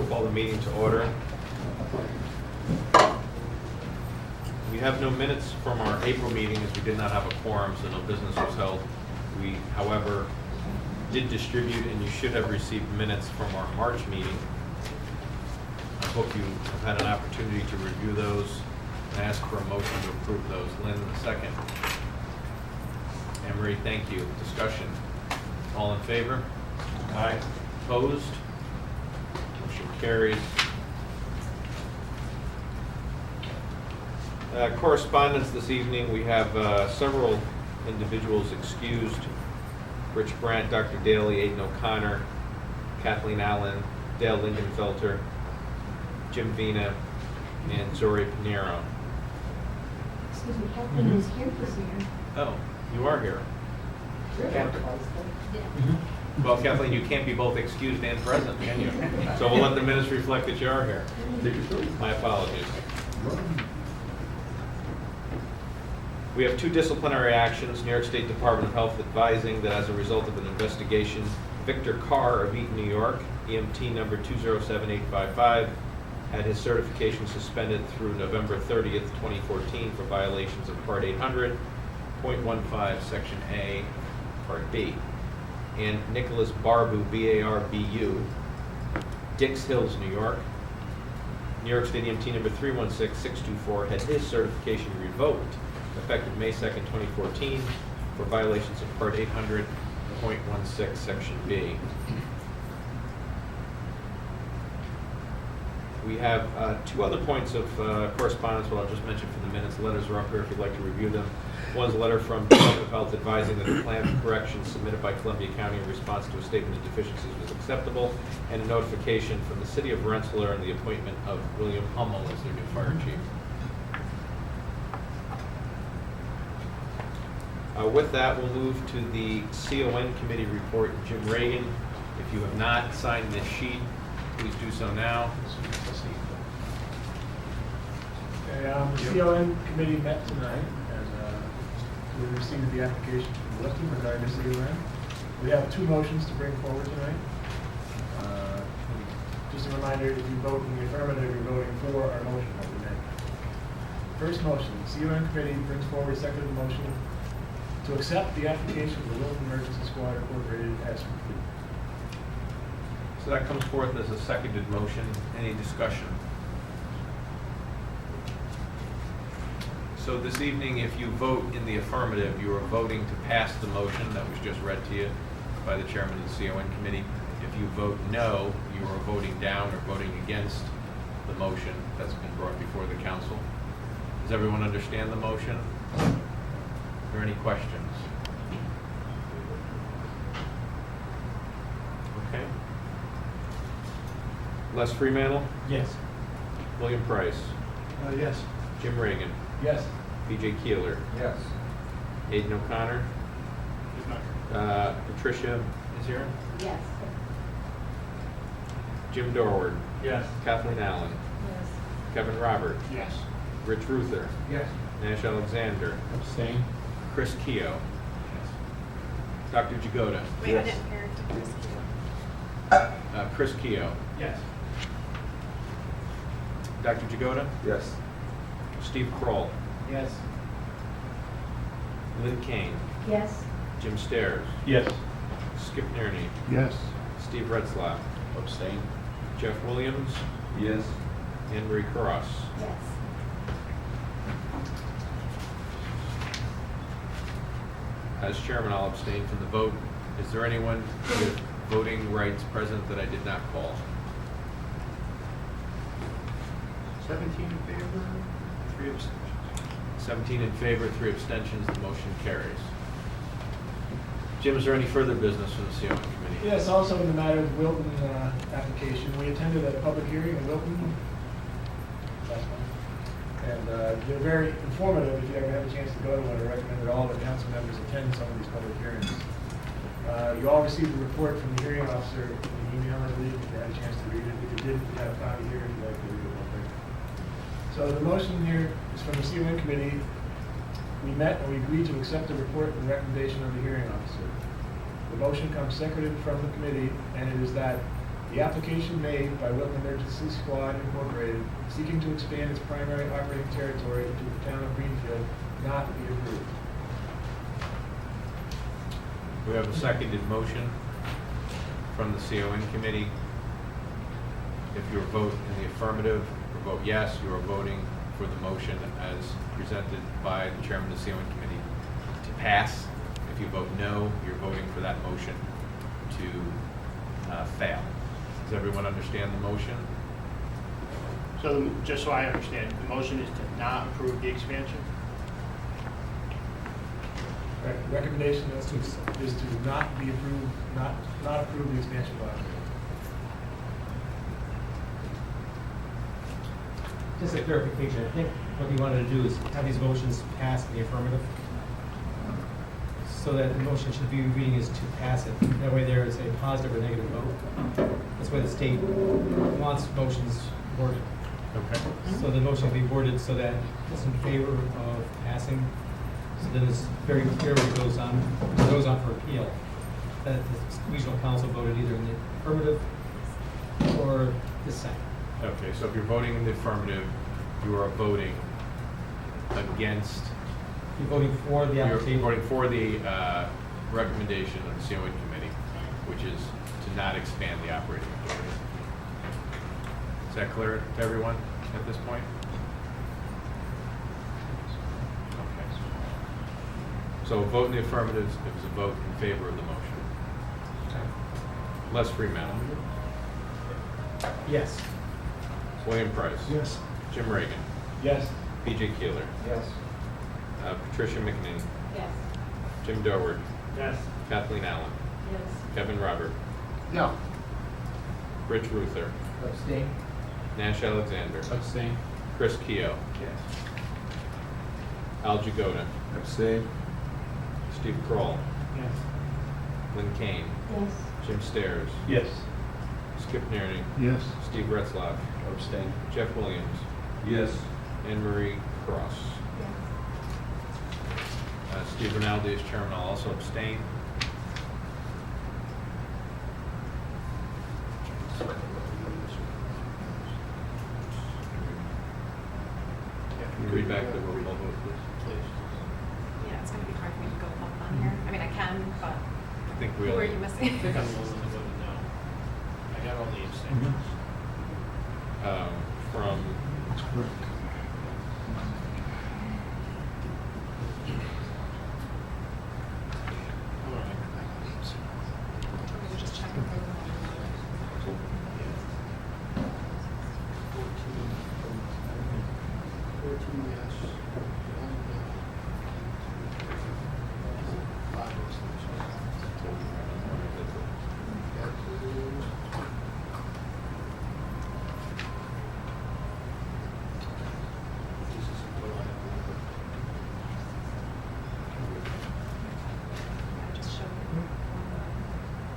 Call the meeting to order. We have no minutes from our April meeting as we did not have a quorum, so no business was held. We, however, did distribute, and you should have received minutes from our March meeting. I hope you have had an opportunity to review those and ask for a motion to approve those. Lynn, a second. Emery, thank you. Discussion. All in favor? Aye. Opposed? Motion carries. Correspondence this evening, we have several individuals excused. Rich Brandt, Dr. Daly, Aidan O'Connor, Kathleen Allen, Dale Lindenfelter, Jim Vina, and Zori Pinero. Excuse me, Kathleen is here this year. Oh, you are here. Yeah. Well, Kathleen, you can't be both excused and present, can you? So we'll let the minutes reflect that you are here. My apologies. We have two disciplinary actions. New York State Department of Health advising that as a result of an investigation, Victor Carr of Eaton, New York, EMT number 207855, had his certification suspended through November 30th, 2014 for violations of Part 800.15, Section A, Part B. And Nicholas Barbu, B-A-R-B-U, Dix Hills, New York, New York State EMT number 316624, had his certification revoked effective May 2nd, 2014 for violations of Part 800.16, Section B. We have two other points of correspondence, but I'll just mention for the minutes. The letters are up here if you'd like to review them. One's a letter from Department of Health advising that the plan of correction submitted by Columbia County in response to a statement of deficiencies was acceptable, and a notification from the City of Rensselaer and the appointment of William Hummel as their new fire chief. With that, we'll move to the CON committee report. Jim Reagan, if you have not signed this sheet, please do so now. Okay, the CON committee met tonight, and we received the application from Lifton regarding this CON. We have two motions to bring forward tonight. Just a reminder, if you vote in the affirmative, you're voting for our motion that we made. First motion, the CON committee brings forward a second motion to accept the application for the Wilton Emergency Squad Incorporated as complete. So that comes forth as a seconded motion. Any discussion? So this evening, if you vote in the affirmative, you are voting to pass the motion that was just read to you by the chairman of the CON committee. If you vote no, you are voting down or voting against the motion that's been brought before the council. Does everyone understand the motion? Are there any questions? Okay. Les Freemantle, Yes. William Price, Yes. Jim Reagan, Yes. B.J. Keeler, Yes. Aidan O'Connor, Patricia is here, Yes. Jim Dorward, Yes. Kathleen Allen, Yes. Kevin Robert, Yes. Rich Ruther, Yes. Nash Alexander, Abstain. Chris Keogh, Dr. Jagoda, Wait, I didn't hear it. Chris Keogh, Yes. Dr. Jagoda, Yes. Steve Kroll, Yes. Lynn Kane, Yes. Jim Stairs, Yes. Skip Nerney, Yes. Steve Retzlaff, Abstain. Jeff Williams, Yes. Anne Marie Cross. Yes. As chairman, I'll abstain from the vote. Is there anyone with voting rights present that I did not call? 17 in favor, 3 abstentions. 17 in favor, 3 abstentions. The motion carries. Jim, is there any further business from the CON committee? Yes, also in the matter of Wilton application, we attended a public hearing in Wilton last month. And they're very informative. If you ever have a chance to go to one, I recommend that all the council members attend some of these public hearings. You all received a report from the hearing officer in the email, I believe, if you had a chance to read it. If you didn't, you have a copy here if you'd like to read it real quick. So the motion here is from the CON committee. We met and we agreed to accept the report and recommendation of the hearing officer. The motion comes seconded from the committee, and it is that The application made by Wilton Emergency Squad Incorporated seeking to expand its primary operating territory into the town of Greenfield not be approved. We have a seconded motion from the CON committee. If you vote in the affirmative or vote yes, you are voting for the motion as presented by the chairman of the CON committee to pass. If you vote no, you're voting for that motion to fail. Does everyone understand the motion? So just so I understand, the motion is to not approve the expansion? Recommendation is to not be approved, not approve the expansion of operating. Just a clarification, I think what you wanted to do is have these motions pass in the affirmative, so that the motion should be reading is to pass it. That way there is a positive or negative vote. That's why the state wants motions worded. Okay. So the motion will be worded so that it's in favor of passing, so that it's very clear when it goes on for appeal, that the regional council voted either in the affirmative or dissent. Okay, so if you're voting in the affirmative, you are voting against, You're voting for the you're application. voting for the recommendation of the CON committee, which is to not expand the operating authority. Is that clear to everyone at this point? Okay. So a vote in the affirmative is a vote in favor of the motion. Les Freeman. Yes. William Price. Yes. Jim Reagan. Yes. BJ Keeler. Yes. Patricia McNean. Yes. Jim Dorward. Yes. Kathleen Allen. Yes. Kevin Robert. No. Rich Ruther. Abstain. Nash Alexander. Abstain. Chris Keough. Yes. Al Jagoda. Abstain. Steve Kroll. Yes. Lynn Kane. Yes. Jim Stairs. Yes. Skip Nerdy. Yes. Steve Retzloff. Abstain. Jeff Williams. Yes. Anne Marie Cross. Yes. Steve Rinaldi is chairman. I'll also abstain. Can you read back the roll call vote, please? Yeah, it's gonna be hard for me to go up on here. I mean, I can, but I think we who all. are you I missing? think I'm the one that voted no. I got all the abstentions. From Hold on, I got the abstentions. Or we just check if they're the 14 yes. 1 no. 5 abstentions. This is a total of- I just showed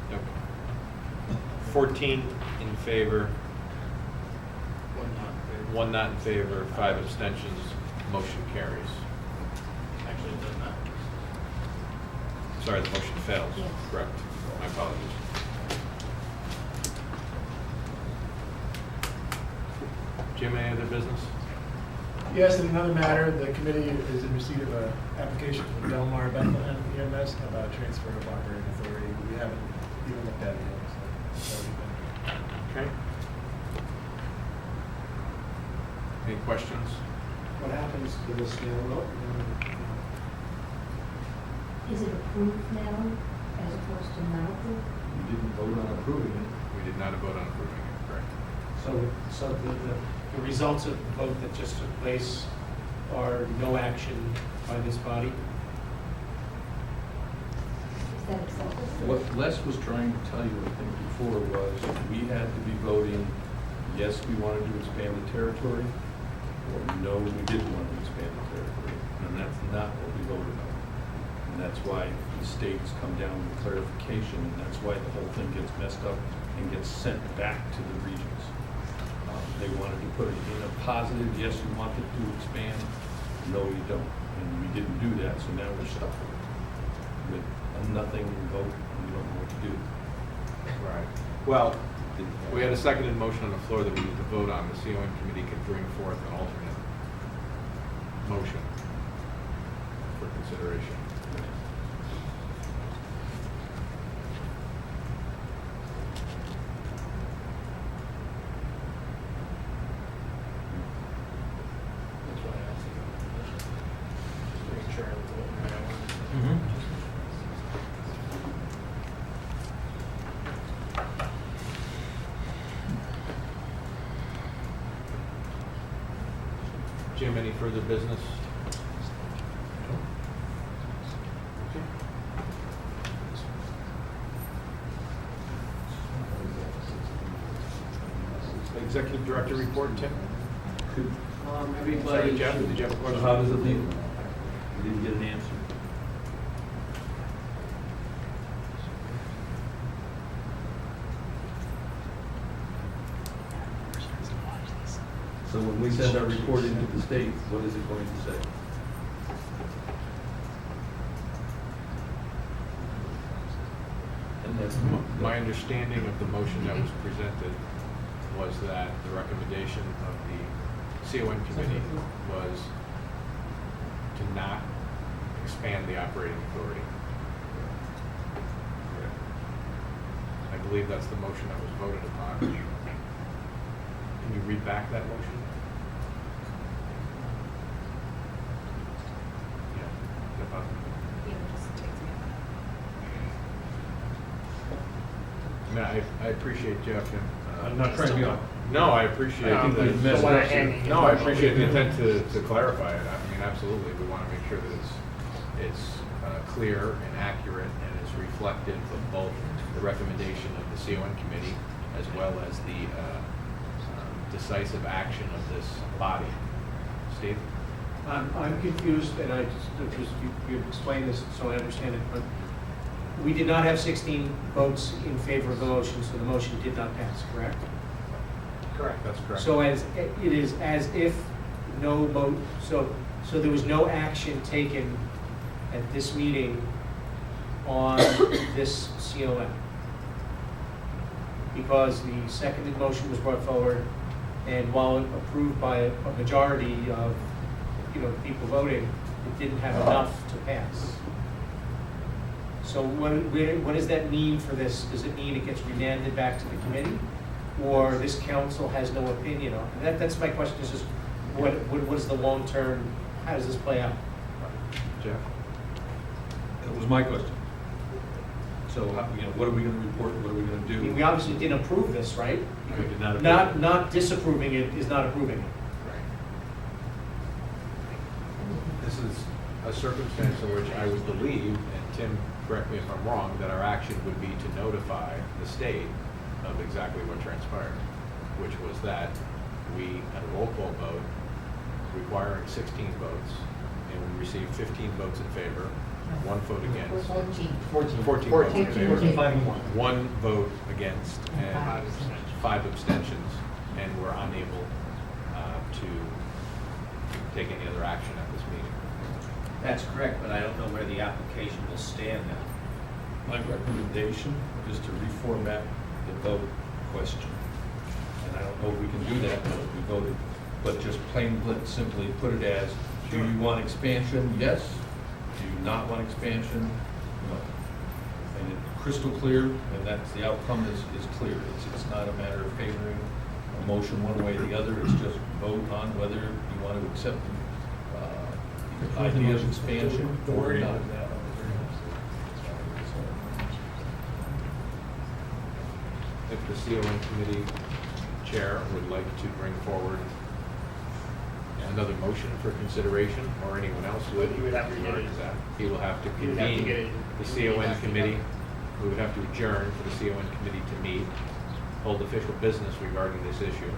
you. Okay. 14 in favor, 1 not in favor. 1 not in favor, 5 abstentions, motion carries. Actually, it does not. Sorry, the motion fails. Yes. Correct. My apologies. Jim, any other business? Yes, in another matter, the committee is in receipt of an application from Delmar Bethlehem EMS about transfer of operating authority. We haven't even looked at it yet, so. it's already been- Okay. Any questions? What happens to this now? Is it approved now as opposed to not approved? You didn't vote on approving it. We did not vote on approving it, correct? So the results of the vote that just took place are no action by this body? Is that acceptable? What Les was trying to tell you, I think, before was we had to be voting, yes, we wanted to expand the territory, or no, we didn't want to expand the territory. And that's not what we voted on. And that's why the states come down with clarification, and that's why the whole thing gets messed up and gets sent back to the regions. They wanted to put it in a positive, yes, you want it to expand, no, you don't. And we didn't do that, so now we're stuck with a nothing vote, and we don't know what to do. Right. Well, didn't have. We had a seconded motion on the floor that we need to vote on. The CON committee can bring forth an alternate motion for consideration. That's why I asked you. Just making sure I was voting the right one. Mm-hmm. Jim, any further business? Okay. Executive Director report, Tim? Sorry, Everybody, Jeff, did you have a So question? how does it leave? We didn't get an answer. So when we send our report into the state, what is it going to say? And that's My understanding of the motion that was presented was that the recommendation of the CON committee was to not expand the operating authority. I believe that's the motion that was voted upon. Can you read back that motion? Yeah. Is that possible? Yeah, it just takes me a minute. I mean, I appreciate Jeff and. I'm not trying to be on. No, I appreciate No, the the one I handed you. No, I appreciate the intent to clarify it. I mean, absolutely, we want to make sure that it's clear and accurate and is reflective of both the recommendation of the CON committee as well as the decisive action of this body. Steve? I'm confused, and you explained this so I understand it, but we did not have 16 votes in favor of the motion, so the motion did not pass, correct? Correct. That's correct. So it is as if no vote, so there was no action taken at this meeting on this CON. Because the seconded motion was brought forward, and while approved by a majority of, people voting, it didn't have enough to pass. So what does that mean for this? Does it mean it gets remanded back to the committee? Or this council has no opinion on it? That's my question, is just what is the long-term, how does this play out? Jeff? That was my question. So, what are we going to report, what are we going to I mean, do? we obviously didn't approve this, right? We did not approve. Not disapproving it is not approving it. Right. This is a circumstance in which I would believe, and Tim, correct me if I'm wrong, that our action would be to notify the state of exactly what transpired, which was that we had a roll call vote requiring 16 votes, and we received 15 votes in favor, 1 vote against. 14. 14 votes in favor. 14, 5, and 1. 1 vote against, and Five 5 abstentions, and we're unable to take any other action at this meeting. That's correct, but I don't know where the application will stand now. My recommendation is to reformat the vote question. And I don't know if we can do that now that we voted, but just simply put it as, do you want expansion? Yes. Do you not want expansion? No. And it's crystal clear, and that's, the outcome is clear. It's not a matter of favoring a motion one way or the other, it's just vote on whether you want to accept the idea of expansion or not. If the CON committee chair would like to bring forward another motion for consideration, or anyone else would. He would have to get it. He will have to He would have to get convene it. the He would CON have to committee. get We would have to adjourn for the CON committee to meet, hold official business regarding this issue,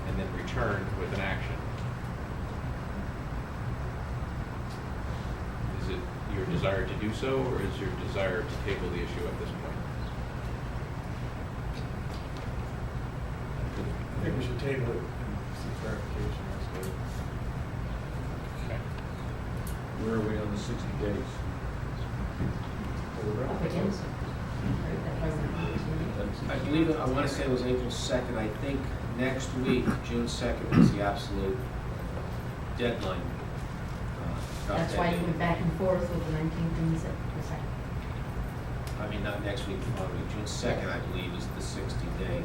and then return with an action. Is it your desire to do so, or is your desire to table the issue at this point? I think we should table it and seek clarification. Okay. Where are we on the 60 days? Up against it. I believe, I want to say it was April 2nd. I think next week, June 2nd, is the absolute deadline. Drop That's dead why date. you went back and forth with the 19th and the 2nd. I mean, not next week, the following week. June 2nd, I believe, is the 60-day.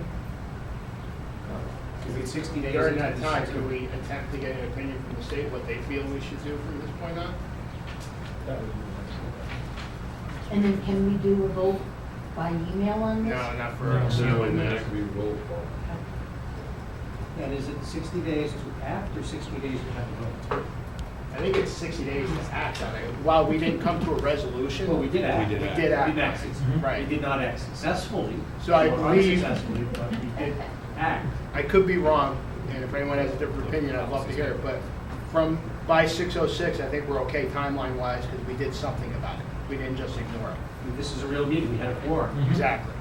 Is it 60 days? During into that the time, system? could we attempt to get an opinion from the state, what they feel we should do from this point on? That would be And then can we do a vote by email on this? No, not for No. a seal in That there. could be roll call. And is it 60 days to act or 60 days to have a vote? I think it's 60 days to act on it. While we didn't come to a resolution. Well, we did act. We did We did act. We did act. Right. We did not act successfully. So I or believe- unsuccessfully, but we did act. I could be wrong, and if anyone has a different opinion, I'd love to hear it, but by 6:06, I think we're okay timeline-wise, because we did something about it. We didn't just ignore it. I mean, this is a real meeting, we had a quorum. Exactly.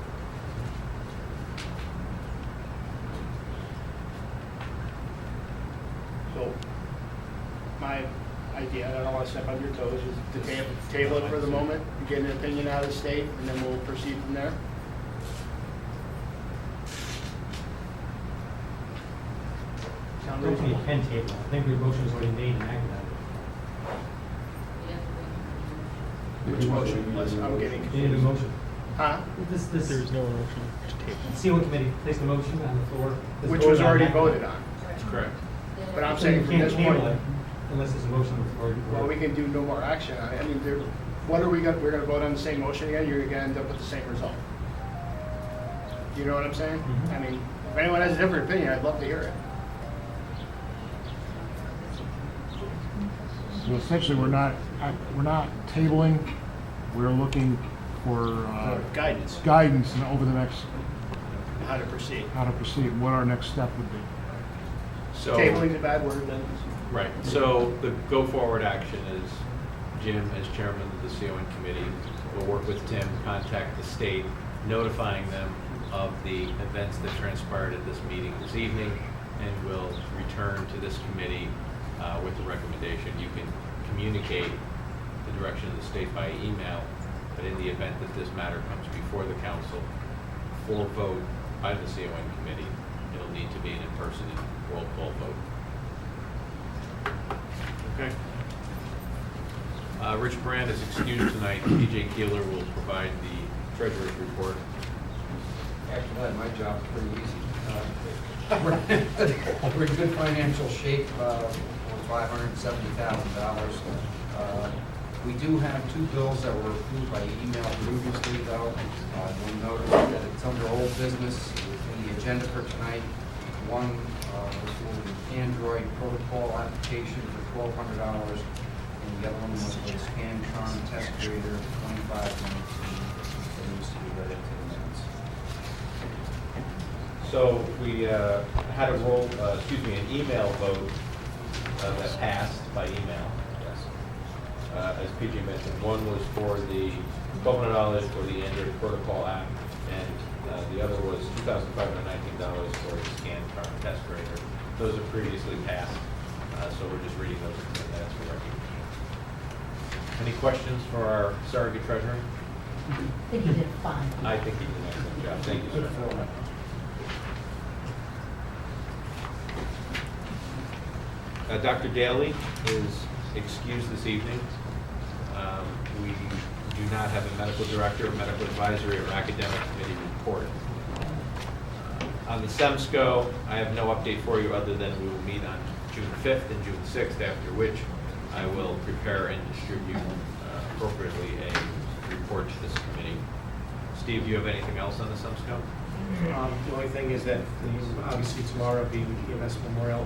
So, my idea, and I don't want to step on your toes, is to table it for the moment, get an opinion out of the state, and then we'll proceed from there. I Sound don't think you reasonable? can table. I think your motion is already made and acted on. Which motion? I'm getting You need a confused. motion. Huh? There's no motion. CO committee placed a motion on the floor. This Which voted was on already that. voted on. That's correct. But I'm So you saying from can't this table point, it unless there's a motion on the floor. well, we can do no more action on it. I mean, what are we gonna, we're gonna vote on the same motion again, you're gonna end up with the same result. You know what I'm saying? Mhm. I mean, if anyone has a different opinion, I'd love to hear it. So essentially, we're not tabling, we're looking for Guidance, guidance over the next, how to proceed. how to proceed, what our next step would be. So. Tabling's a bad word then. Right, so the go-forward action is Jim, as chairman of the CON committee, will work with Tim, contact the state, notifying them of the events that transpired at this meeting this evening, and will return to this committee with the recommendation. You can communicate the direction of the state by email, but in the event that this matter comes before the council for vote by the CON committee, it'll need to be an in-person and roll call vote. Okay. Rich Brand is excused tonight. PJ Keeler will provide the treasurer's report. After that, my job's pretty easy. We're in good financial shape, $570,000. We do have two bills that were approved by email previously, though. You'll notice that it's under old business in the agenda for tonight. One was for the Android protocol application for $1,200, and the other one was for the Scan-Tron test grader, $2,519. That needs to be read into the minutes. So we had an email vote that passed by email. As PJ mentioned, one was for the $1,200 for the Android protocol app, and the other was $2,519 for the Scan-Tron test grader. Those are previously passed, so we're just reading those into the minutes for recognition. Any questions for our surrogate treasurer? I think you did fine. I think he did an excellent job. Thank you, sir. Dr. Daly is excused this evening. We do not have a medical director, medical advisory, or academic committee report. On the Remsco, I have no update for you other than we will meet on June 5th and June 6th, after which I will prepare and distribute appropriately a report to this committee. Steve, do you have anything else on the Remsco? The only thing is that, obviously tomorrow being EMS Memorial,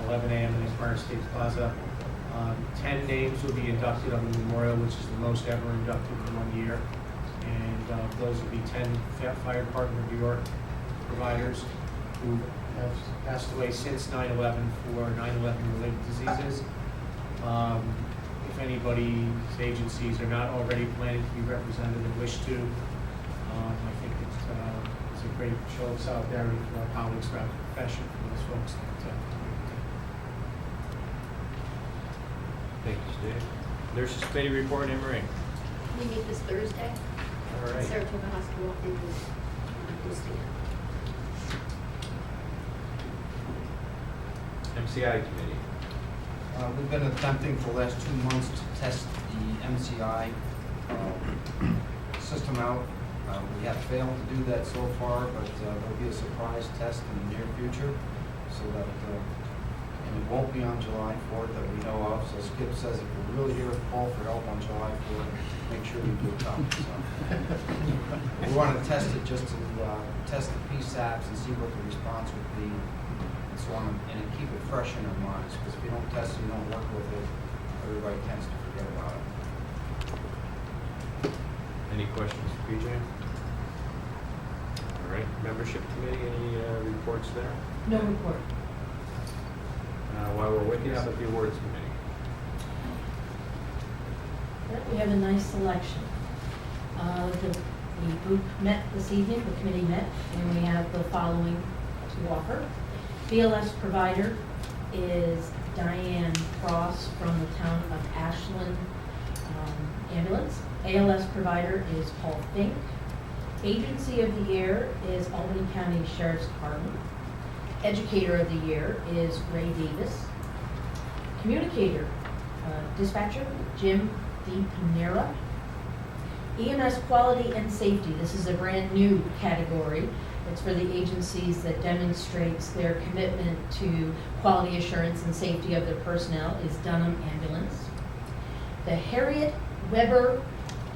11 a.m. in Empire State Plaza. 10 names will be inducted on the memorial, which is the most ever inducted in 1 year. And those will be 10 Fire Department of New York providers who have passed away since 9/11 for 9/11 related diseases. If anybody's agencies are not already planning to be represented and wish to, I think it's a great show of solidarity for our colleagues throughout the profession, for those folks that Thank you, Steve. Nurses Committee report, Anne Marie. We meet this Thursday. All right. Saratoga Hospital is listed. MCI committee. We've been attempting for the last 2 months to test the MCI system out. We have failed to do that so far, but there'll be a surprise test in the near future, so that, and it won't be on July 4th that we know of, so Skip says if we're really here, call for help on July 4th, make sure you do come, so. We want to test it just to test the PSAPs and see what the response would be, and so on, and keep it fresh in our minds, because if you don't test it, you don't work with it, everybody tends to forget about it. Any questions for PJ? All right, membership committee, any reports there? No report. While we're with you, how about the awards committee? We have a nice selection. The group met this evening, the committee met, and we have the following to offer. BLS provider is Diane Cross from the town of Ashland Ambulance. ALS provider is Paul Fink. Agency of the Year is Albany County Sheriff's Department. Educator of the Year is Ray Davis. Communicator, dispatcher, Jim D. Panera. EMS Quality and Safety, this is a brand new category. It's for the agencies that demonstrates their commitment to quality assurance and safety of their personnel, is Dunham Ambulance. The Harriet Weber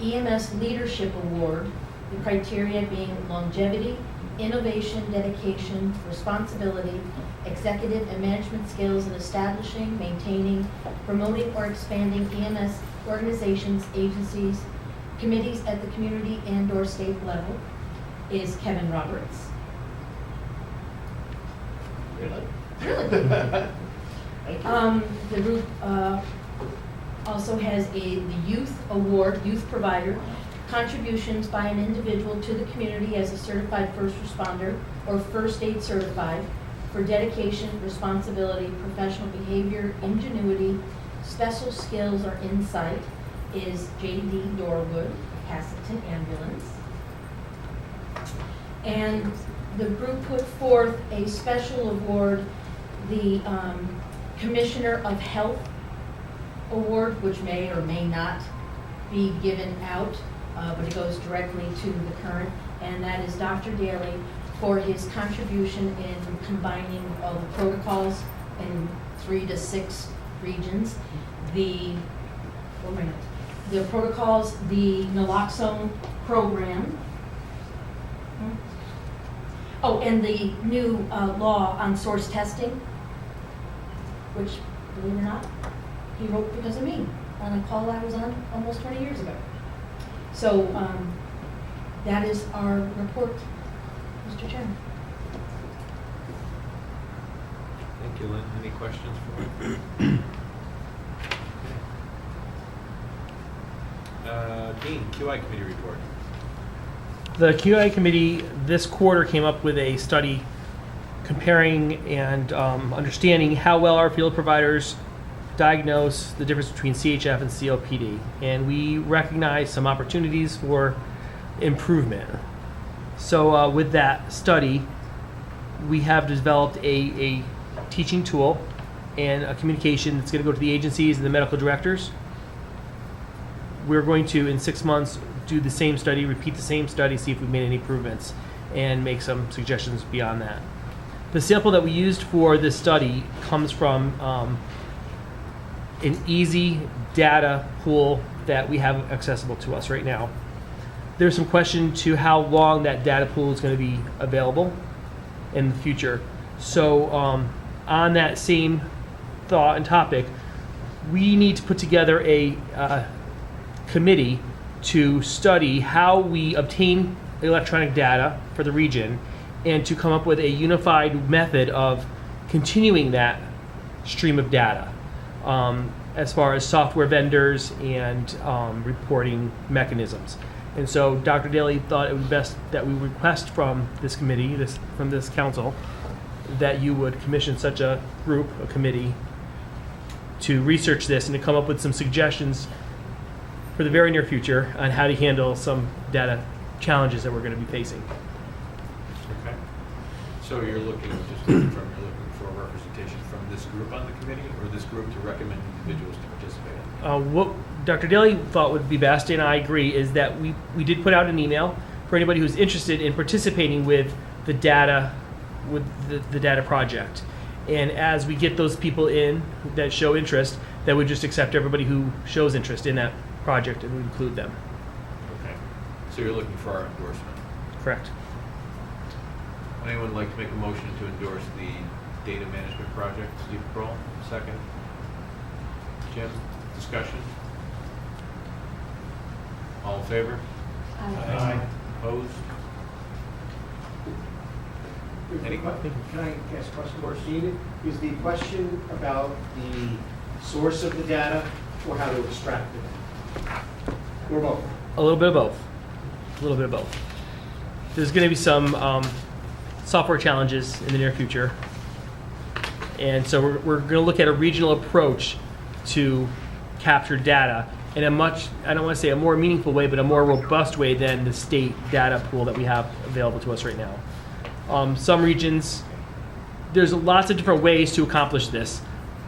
EMS Leadership Award, the criteria being longevity, innovation, dedication, responsibility, executive and management skills in establishing, maintaining, promoting, or expanding EMS organizations, agencies, committees at the community and/or state level, is Kevin Roberts. Really? The group also has the Youth Award, Youth Provider, contributions by an individual to the community as a certified first responder or first aid certified for dedication, responsibility, professional behavior, ingenuity, special skills, or insight, is J.D. Dorwood, Castleton Ambulance. And the group put forth a special award, the Commissioner of Health Award, which may or may not be given out, but it goes directly to the current, and that is Dr. Daly for his contribution in combining all the protocols in 3 to 6 regions. The protocols, the naloxone program. Oh, and the new law on source testing, which, believe it or not, he wrote because of me on a call I was on almost 20 years ago. So that is our report, Mr. Chairman. Thank you, Lynn. Any questions for me? Dean, QI committee report. The QI committee this quarter came up with a study comparing and understanding how well our field providers diagnose the difference between CHF and COPD. And we recognize some opportunities for improvement. So with that study, we have developed a teaching tool and a communication that's going to go to the agencies and the medical directors. We're going to, in 6 months, do the same study, repeat the same study, see if we've made any improvements, and make some suggestions beyond that. The sample that we used for this study comes from an easy data pool that we have accessible to us right now. There's some question to how long that data pool is going to be available in the future. So on that same thought and topic, we need to put together a committee to study how we obtain electronic data for the region and to come up with a unified method of continuing that stream of data as far as software vendors and reporting mechanisms. And so Dr. Daly thought it would be best that we request from this committee, from this council, that you would commission such a group, a committee, to research this and to come up with some suggestions for the very near future on how to handle some data challenges that we're going to be facing. Okay. So you're looking, just to confirm, you're looking for representation from this group on the committee, or this group to recommend individuals to participate? What Dr. Daly thought would be best, and I agree, is that we did put out an email for anybody who's interested in participating with the data project. And as we get those people in that show interest, that would just accept everybody who shows interest in that project and would include them. Okay. So you're looking for our endorsement. Correct. Would anyone like to make a motion to endorse the data management project? Steve Kroll, second. Jim, discussion? All in favor? Aye. Opposed? Any questions? Can I ask a question? Is the question about the source of the data or how to extract it? Or both? A little bit of both. A little bit of both. There's going to be some software challenges in the near future. And so we're going to look at a regional approach to capture data in a much, I don't want to say a more meaningful way, but a more robust way than the state data pool that we have available to us right now. Some regions, there's lots of different ways to accomplish this.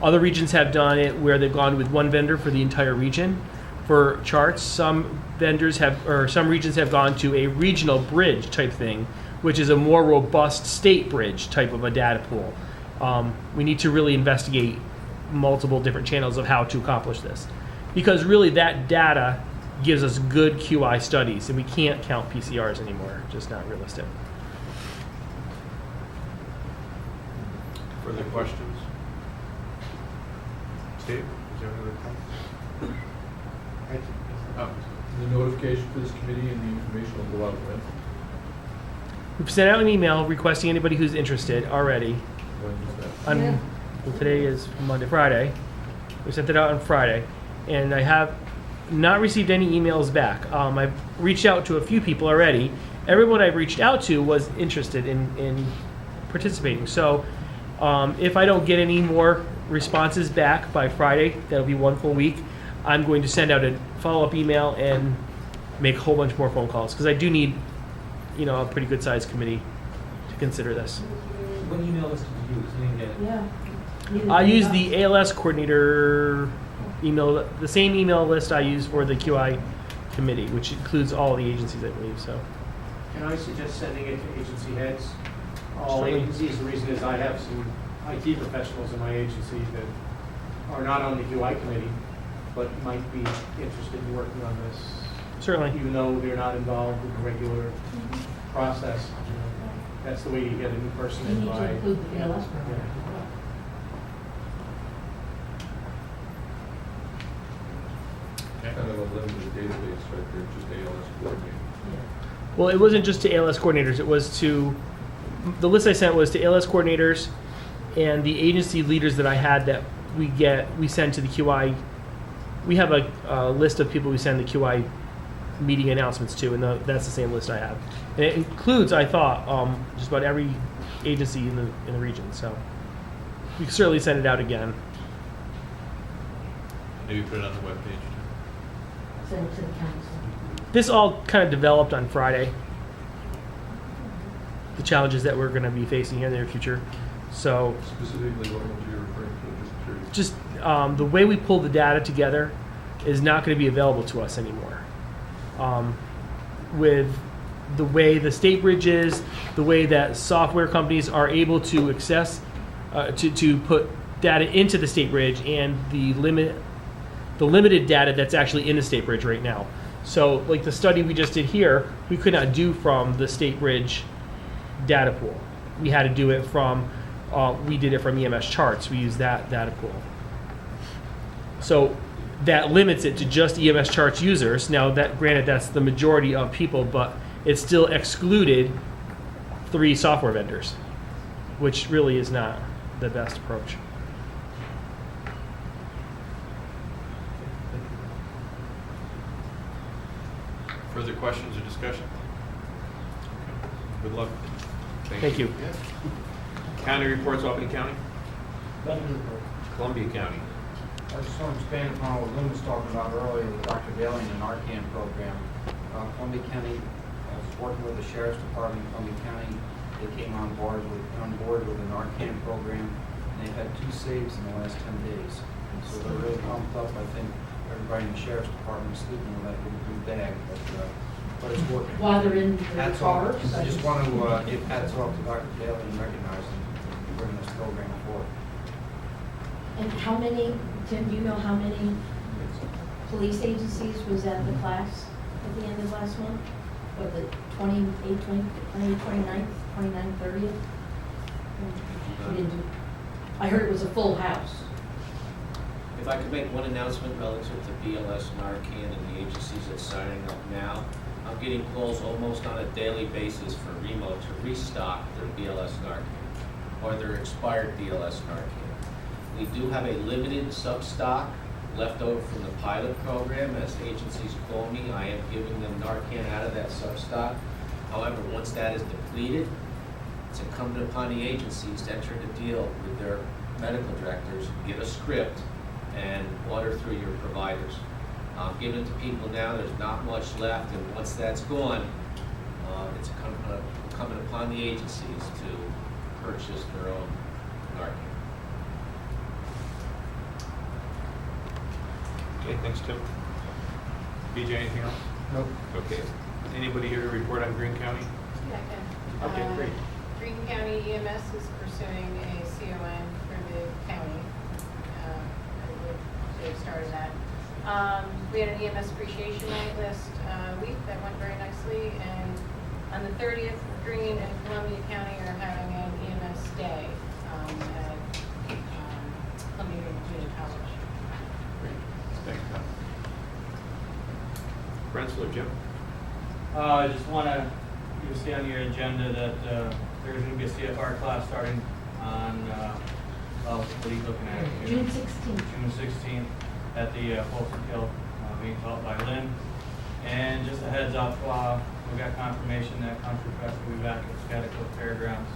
Other regions have done it where they've gone with one vendor for the entire region for charts. Some regions have gone to a regional bridge type thing, which is a more robust state bridge type of a data pool. We need to really investigate multiple different channels of how to accomplish this, because really that data gives us good QI studies, and we can't count PCRs anymore. Just not realistic. Further questions? Steve, is there another comment? Oh, The notification for this committee and the information will go out when? We've sent out an email requesting anybody who's interested already. When is that? On, well, today is Friday. We sent it out on Friday, and I have not received any emails back. I've reached out to a few people already. Everyone I've reached out to was interested in participating. So if I don't get any more responses back by Friday, that'll be one full week, I'm going to send out a follow-up email and make a whole bunch more phone calls, because I do need, a pretty good-sized committee to consider this. What email list did you use? I didn't get it. Yeah. I use the ALS coordinator email, the same email list I use for the QI committee, which includes all the agencies, I believe. So, Can I suggest sending it to agency heads? All Certainly. agencies, the reason is I have some IT professionals in my agency that are not on the QI committee, but might be interested in working on this, certainly. even though they're not involved with the regular process. That's the way you get a new person You in need by. to include the BLS program. okay. Kind of a limited database right there, just ALS coordinator. Well, it wasn't just to ALS coordinators. It was to, the list I sent was to ALS coordinators and the agency leaders that I had that we send to the QI. We have a list of people we send the QI meeting announcements to, and that's the same list I have. And it includes, I thought, just about every agency in the region. So we can certainly send it out again. Maybe put it on the webpage too. Send it to the council. This all kind of developed on Friday. The challenges that we're going to be facing here in the near future. So Specifically, what ones you're referring to, just curious. just the way we pull the data together is not going to be available to us anymore. With the way the state bridge is, the way that software companies are able to access, to put data into the state bridge, and the limited data that's actually in the state bridge right now. So like the study we just did here, we could not do from the state bridge data pool. We had to do it from, we did it from EMS charts. We used that data pool. So that limits it to just EMS charts users. Now that, granted, that's the majority of people, but it still excluded 3 software vendors, which really is not the best approach. Further questions or discussion? Okay. Good luck. Thank you. County reports, Albany County? Columbia County? I just want to expand upon what Lynn was talking about earlier with Dr. Bailey and the Narcan program. Columbia County, I was working with the Sheriff's Department in Columbia County. They came on board with the Narcan program, and they've had 2 saves in the last 10 days. And so they're really pumped up. I think everybody in the Sheriff's Department is sleeping with that little blue bag, but it's working. While they're in their Hats off. cars. I just want to give hats off to Dr. Bailey and recognize him for bringing this program forward. And how many, Tim, do you know how many police agencies was at the class at the end of last month? Was it 28th, 29th, 29th, 30th? We didn't do, I heard it was a full house. If I could make one announcement relative to BLS, Narcan, and the agencies that's signing up now, I'm getting calls almost on a daily basis for Remo to restock their BLS Narcan or their expired BLS Narcan. We do have a limited sub-stock left over from the pilot program. As agencies call me, I am giving them Narcan out of that sub-stock. However, once that is depleted, it's incumbent upon the agencies to enter into deal with their medical directors, get a script, and order through your providers. Giving it to people now, there's not much left, and once that's gone, it's incumbent upon the agencies to purchase their own Narcan. Okay, thanks, Tim. BJ, anything else? Nope. Okay. Anybody here to report on Greene County? Yeah, I can. Okay, great. Greene County EMS is pursuing a CON for the county. They've started that. We had an EMS appreciation night last week that went very nicely, and on the 30th, Greene and Columbia County are having an EMS day at Columbia Community College. Great. Thanks, Tom. Rensselaer, Jim? I just want to, you'll see on your agenda that there's going to be a CFR class starting on, what are you looking at here? June 16th. June 16th at the Folsom Hill, being taught by Lynn. And just a heads up, we got confirmation that Country Fest will be back at Scottsdale Fairgrounds.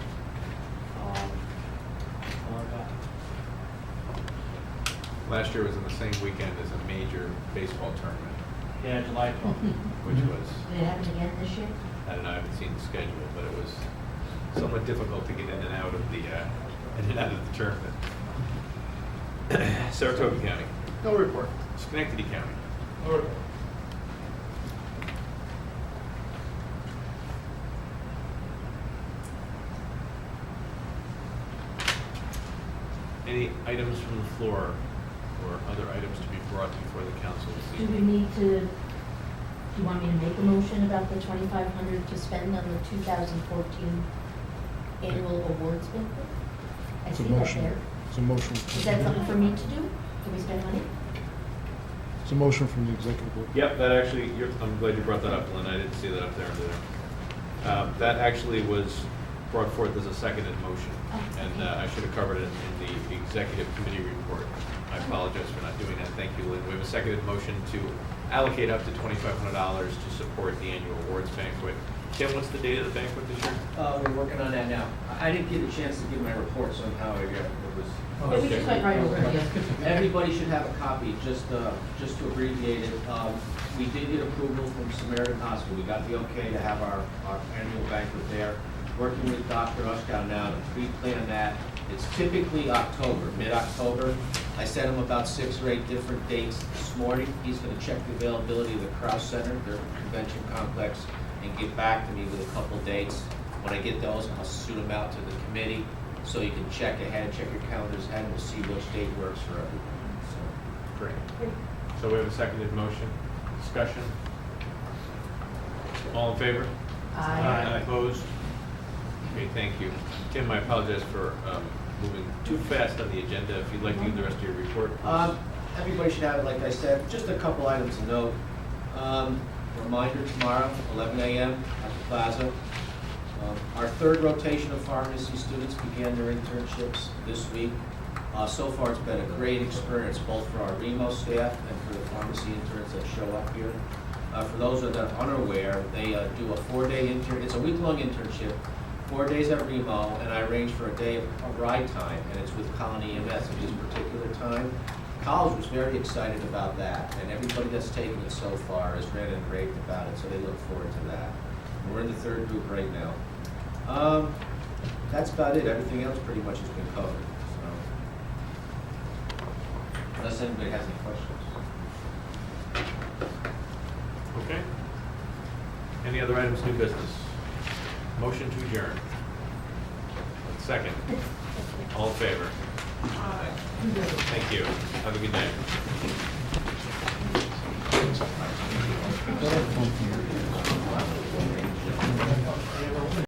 That's all I got. Last year was in the same weekend as a major baseball tournament, Yeah, July 12th. which was, Did it happen again this year? I don't know, I haven't seen the schedule, but it was somewhat difficult to get in and out of the tournament. Saratoga County, No report. Schenectady County, No report. any items from the floor or other items to be brought before the council this Do we evening? need to, do you want me to make a motion about the 2,500 to spend on the 2014 annual awards banquet? I It's a see that motion. there. It's a motion. Is that something for me to do? Can we spend money? It's a motion from the executive board. Yep, that actually, I'm glad you brought that up, Lynn, I didn't see that up there. That actually was brought forth as a seconded motion, and I should have covered it in the executive committee report. I apologize for not doing that, thank you, Lynn. We have a seconded motion to allocate up to $2,500 to support the annual awards banquet. Tim, what's the date of the banquet this year? We're working on that now. I didn't get a chance to give my report, so how it was. Yeah, we just went right over it, yeah. Everybody should have a copy, just to abbreviate it. We did get approval from Samaritan Hospital. We got the okay to have our annual banquet there. Working with Dr. Ushkow now to pre-plan that. It's typically October, mid-October. I sent him about 6 or 8 different dates this morning. He's going to check the availability of the Krause Center, their convention complex, and get back to me with a couple dates. When I get those, I'll shoot them out to the committee so you can check ahead, check your calendars ahead, and we'll see which date works for everyone. So. Great. So we have a seconded motion. Discussion? All in favor? Aye. Opposed? Okay, thank you. Tim, I apologize for moving too fast on the agenda. If you'd like to give the rest of your report, please. Everybody should have it, like I said. Just a couple items to note. Reminder tomorrow, 11 a.m. at the Plaza. Our 3rd rotation of pharmacy students began their internships this week. So far, it's been a great experience, both for our Remo staff and for the pharmacy interns that show up here. For those that are unaware, they do a 4-day it's a week-long internship, 4 days at Remo, and I arrange for a day of ride time, and it's with Colony EMS at this particular time. college was very excited about that, and everybody that's taken it so far has read and raved about it, so they look forward to that. We're in the third group right now. That's about it. Everything else pretty much has been covered, so. Unless anybody has any questions. Okay. Any other items, new business? Motion to adjourn. Second. All in favor? Thank you. Have a good night.